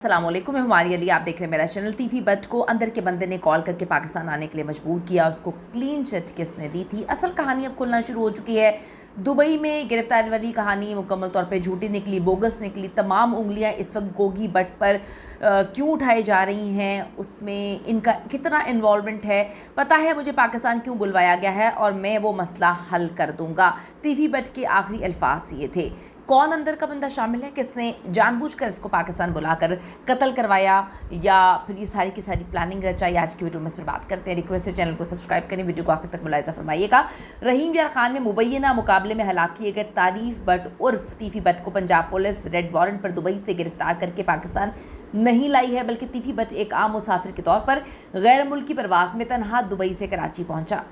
अस्सलामुअलैकुम, मैं हमारी अली, आप देख रहे हैं मेरा चैनल। टीवी बट को अंदर के बंदे ने कॉल करके पाकिस्तान आने के लिए मजबूर किया। उसको क्लीन चिट किसने दी थी? असल कहानी अब खुलना शुरू हो चुकी है। दुबई में गिरफ्तारी वाली कहानी मुकम्मल तौर पे झूठी निकली, बोगस निकली। तमाम उंगलियां इस वक्त गोगी बट पर क्यों उठाई जा रही हैं, उसमें इनका कितना इन्वॉल्वमेंट है, पता है मुझे पाकिस्तान क्यों बुलवाया गया है और मैं वो मसला हल कर दूंगा। टीवी बट के आखिरी अल्फाज ये थे। कौन अंदर का बंदा शामिल है, किसने जानबूझकर इसको पाकिस्तान बुलाकर कत्ल करवाया या फिर ये सारी की सारी प्लानिंग रचाई, आज की वीडियो में इस पर बात करते हैं। रिक्वेस्ट है चैनल को सब्सक्राइब करें, वीडियो को आखिर तक मुलाहिजा फरमाइएगा। रहीम यार खान में मुबैना मुकाबले में हलाक किए गए तारीफ बट उर्फ टीवी बट को पंजाब पुलिस रेड वारंट पर दुबई से गिरफ्तार करके पाकिस्तान नहीं लाई है, बल्कि टीवी बट एक आम मुसाफिर के तौर पर गैर मुल्की परवाज में तनहा दुबई से कराची पहुंचा।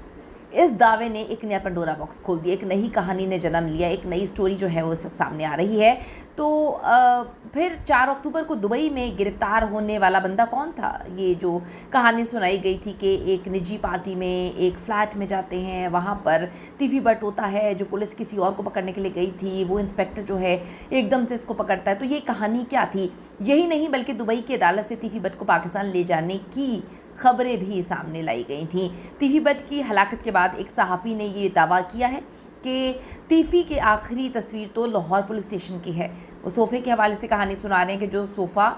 इस दावे ने एक नया पंडोरा बॉक्स खोल दिया, एक नई कहानी ने जन्म लिया, एक नई स्टोरी जो है वो इस वक्त सामने आ रही है। तो फिर 4 अक्टूबर को दुबई में गिरफ्तार होने वाला बंदा कौन था? ये जो कहानी सुनाई गई थी कि एक निजी पार्टी में एक फ़्लैट में जाते हैं, वहाँ पर टीवी बट होता है जो पुलिस किसी और को पकड़ने के लिए गई थी, वो इंस्पेक्टर जो है एकदम से इसको पकड़ता है। तो ये कहानी क्या थी? यही नहीं बल्कि दुबई की अदालत से टीवी बट को पाकिस्तान ले जाने की खबरें भी सामने लाई गई थी। टीवी बट की हलाकत के बाद एक सहाफ़ी ने ये दावा किया है कि टीवी की आखिरी तस्वीर तो लाहौर पुलिस स्टेशन की है। उस सोफ़े के हवाले से कहानी सुना रहे हैं कि जो सोफ़ा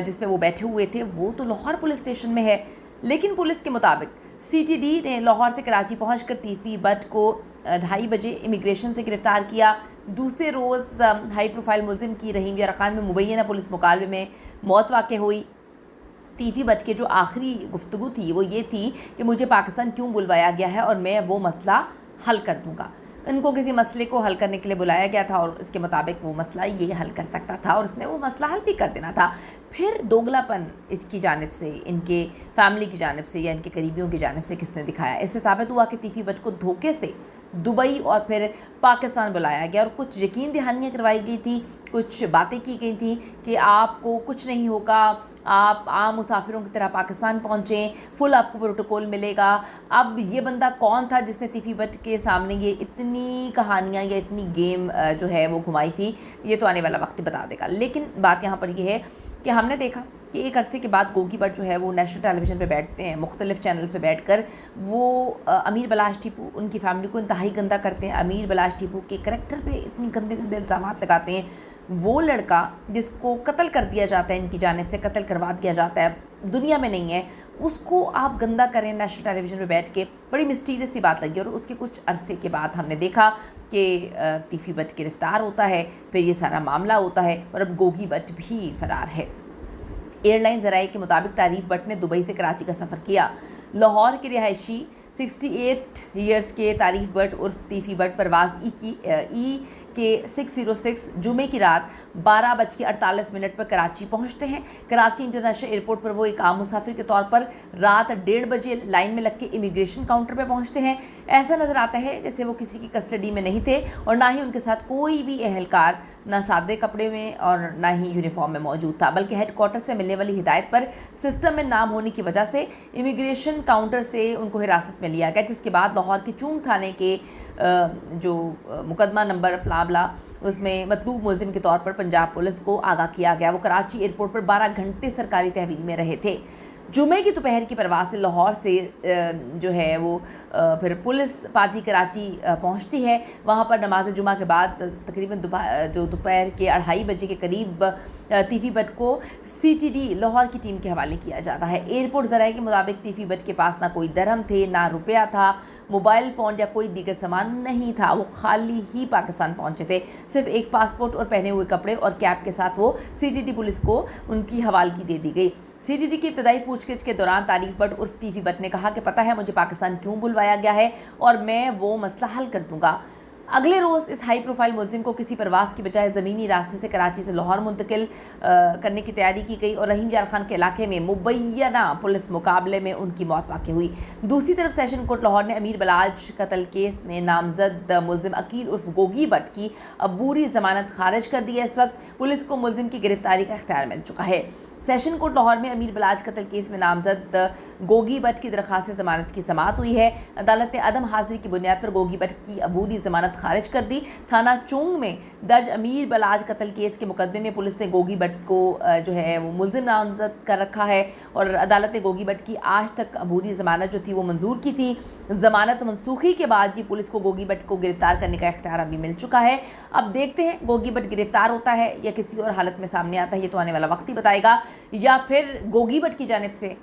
जिस पे वो बैठे हुए थे वो तो लाहौर पुलिस स्टेशन में है, लेकिन पुलिस के मुताबिक CTD ने लाहौर से कराची पहुंचकर टीवी बट को 2:30 बजे इमिग्रेशन से गिरफ़्तार किया। दूसरे रोज़ हाई प्रोफाइल मुलजिम की रहीम यार खान में मुबैना पुलिस मुकाबले में मौत वाक़ हुई। टीवी बट के जो आखिरी गुफ्तगू थी वो ये थी कि मुझे पाकिस्तान क्यों बुलवाया गया है और मैं वो मसला हल कर दूंगा। इनको किसी मसले को हल करने के लिए बुलाया गया था और इसके मुताबिक वो मसला ये हल कर सकता था और उसने वो मसला हल भी कर देना था। फिर दोगलापन इसकी जानिब से, इनके फैमिली की जानिब से या इनके करीबियों की जानिब से किसने दिखाया? इससे साबित हुआ कि टीवी बट को धोखे से दुबई और फिर पाकिस्तान बुलाया गया और कुछ यकीन दहानियाँ करवाई गई थी, कुछ बातें की गई थी कि आपको कुछ नहीं होगा, आप आम मुसाफिरों की तरह पाकिस्तान पहुँचें, फुल आपको प्रोटोकॉल मिलेगा। अब ये बंदा कौन था जिसने टीवी बट के सामने ये इतनी कहानियाँ या इतनी गेम जो है वो घुमाई थी, ये तो आने वाला वक्त ही बता देगा। लेकिन बात यहाँ पर ये है कि हमने देखा कि एक अरसे के बाद गोगी बट जो है वो नेशनल टेलीविज़न पे बैठते हैं, मुख्तलिफ चैनल्स पे बैठकर वो अमीर बलाश टीपू, उनकी फैमिली को इंतहाई गंदा करते हैं। अमीर बलाश टीपू के करैक्टर पे इतनी गंदे गंदे इल्ज़ामात लगाते हैं। वो लड़का जिसको कत्ल कर दिया जाता है, इनकी जानिब से कत्ल करवा दिया जाता है, दुनिया में नहीं है, उसको आप गंदा करें नेशनल टेलीविज़न पे बैठ के, बड़ी मिस्टीरियस सी बात लगी। और उसके कुछ अरसे के बाद हमने देखा कि टीवी बट गिरफ़्तार होता है, फिर ये सारा मामला होता है और अब गोगी बट भी फ़रार है। एयरलाइन ज़राए के मुताबिक तारीफ बट ने दुबई से कराची का सफ़र किया। लाहौर के रिहायशी 68 ईयर्स के तारीफ बट उर्फ टीवी बट परवाज़ ई के 606 जुमे की रात 12:48 पर कराची पहुंचते हैं। कराची इंटरनेशनल एयरपोर्ट पर वो एक आम मुसाफिर के तौर पर रात 1:30 बजे लाइन में लग के इमिग्रेशन काउंटर पर पहुंचते हैं। ऐसा नज़र आता है जैसे वो किसी की कस्टडी में नहीं थे और ना ही उनके साथ कोई भी एहलकार, ना सादे कपड़े में और ना ही यूनिफॉर्म में मौजूद था, बल्कि हेडक्वार्टर से मिलने वाली हिदायत पर सिस्टम में नाम होने की वजह से इमिग्रेशन काउंटर से उनको हिरासत में लिया गया, जिसके बाद लाहौर के चूंग थाने के जो मुकदमा नंबर फलाबला उसमें मतलूब मुलजिम के तौर पर पंजाब पुलिस को आगाह किया गया। वो कराची एयरपोर्ट पर 12 घंटे सरकारी तहवील में रहे थे। जुमे की दोपहर की परवाज़ से लाहौर से जो है वो फिर पुलिस पार्टी कराची पहुंचती है। वहां पर नमाज जुमा के बाद तकरीबन दोपहर के 2:30 बजे के करीब टीवी बट को CTD लाहौर की टीम के हवाले किया जाता है। एयरपोर्ट ज़राए के मुताबिक टीवी बट के पास ना कोई दरहम थे, ना रुपया था, मोबाइल फ़ोन या कोई दीगर सामान नहीं था। वो खाली ही पाकिस्तान पहुंचे थे, सिर्फ एक पासपोर्ट और पहने हुए कपड़े और कैब के साथ वो CTD पुलिस को उनकी हवालगी दे दी गई। CTD की इब्तदाई पूछगिछ के दौरान तारीफ बट उर्फ टीवी बट ने कहा कि पता है मुझे पाकिस्तान क्यों बुलवाया गया है और मैं वो मसला हल कर दूंगा। अगले रोज़ इस हाई प्रोफाइल मुलजिम को किसी परवास की बजाय ज़मीनी रास्ते से कराची से लाहौर मुंतकिल करने की तैयारी की गई और रहीम यार खान के इलाके में मुबैना पुलिस मुकाबले में उनकी मौत वाक़ हुई। दूसरी तरफ सेशन कोर्ट लाहौर ने अमीर बलाज कत्ल केस में नामजद मुलजिम अकील उर्फ गोगी बट की अबूरी ज़मानत खारिज कर दी है। इस वक्त पुलिस को मुलजिम की गिरफ्तारी का इख्तियार मिल चुका है। सेशन कोर्ट लाहौर में अमीर बलाज कत्ल केस में नामजद गोगी भट्ट की दरख्वास्त जमानत की समाअत हुई है। अदालत ने अदम हाजिरी की बुनियाद पर गोगी भट्ट की अबूरी जमानत खारिज कर दी। थाना चोंग में दर्ज अमीर बलाज कत्ल केस के मुकदमे में पुलिस ने गोगी भट्ट को जो है वो मुलजिम नामजद कर रखा है और अदालत ने गोगी भट्ट की आज तक अबूरी जमानत जो थी वो मंजूर की थी। जमानत मनसूखी के बाद जी पुलिस को गोगी भट्ट को गिरफ्तार करने का इख्तियार अभी मिल चुका है। अब देखते हैं गोगी भट्ट गिरफ्तार होता है या किसी और हालत में सामने आता है, ये तो आने वाला वक्त ही बताएगा, या फिर गोगी भट्ट की जानिब से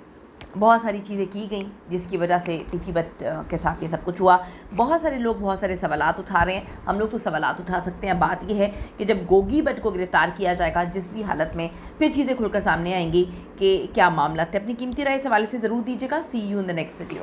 बहुत सारी चीज़ें की गई जिसकी वजह से तीफी भट्ट के साथ ये सब कुछ हुआ। बहुत सारे लोग बहुत सारे सवालात उठा रहे हैं, हम लोग तो सवालात उठा सकते हैं। बात यह है कि जब गोगी भट्ट को गिरफ्तार किया जाएगा जिस भी हालत में, फिर चीज़ें खुलकर सामने आएंगी कि क्या मामला है। अपनी कीमती राय इस हवाले से ज़रूर दीजिएगा। See you in the next video.